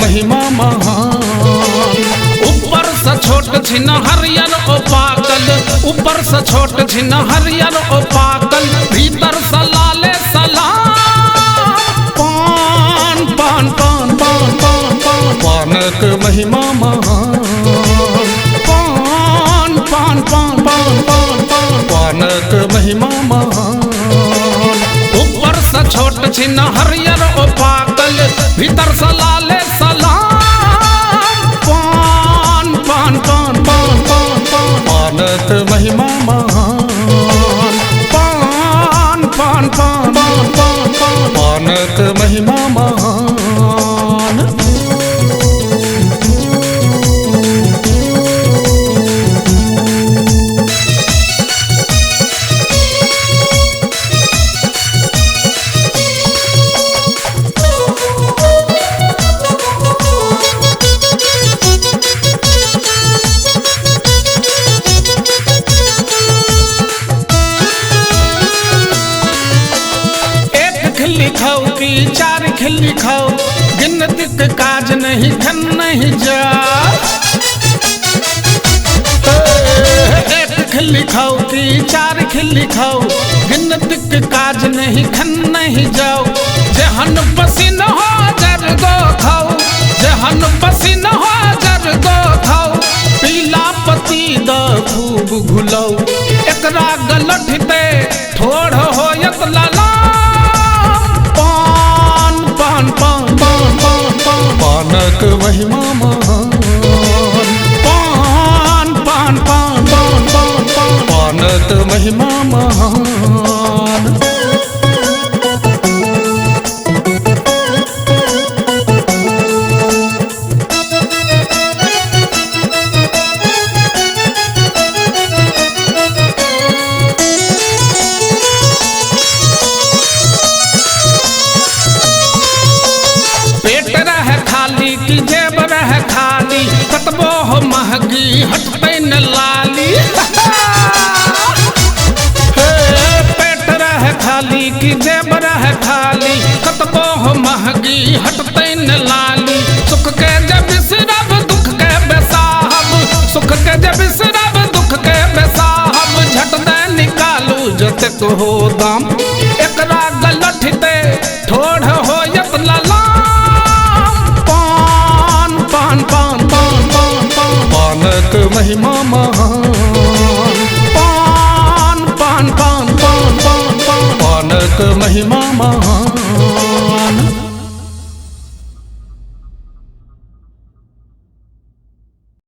महिमा महान। ऊपर से छोट छिन हरियर ओ पाकल, ऊपर से छोट छिन हरियर ओ पाकल, भीतर से लाले सलाम। पान पान पान पान पान पान पानक महिमा महान। पान पान पान पान पान पान पानक महिमा महान। ऊपर से छोट छिन हरियर ओ पाकल, भीतर से लाले सलाम। पान पान पान पान पान पान पानक महिमा महान। पान पान पान पान पान पान पानक महिमा महान। खाओ कि चार खिल्ली खाओ, गिनती के काज नहीं धन नहीं जा। एक खिल्ली खाओ कि चार खिल्ली खाओ, गिनती के काज नहीं धन नहीं जाओ। जहन पसीन हो जर गो खाओ, जहन पसीन हो जर गो खाओ। पीला पति द खूब घुलाओ, एकरा गलठते थोड़ हो यत लाला। पानक महिमा महान। पान पान पान पान पान पान पानक महिमा महान। की जेब रह खाली, कतबो हो महगी हटते न लाली। पेट रह खाली की जेब रह खाली, कतबो हो महगी हटते न लाली। सुख के जब बिसरब दुख के बेसाहब, सुख के जब बिसरब दुख के बेसाहब। झट दे निकालू जतक हो दाम, एकरा गलठते थोड़ हो यत लाला। पानक महिमा महान। पान पान पान पान पान पान पानक महिमा महान।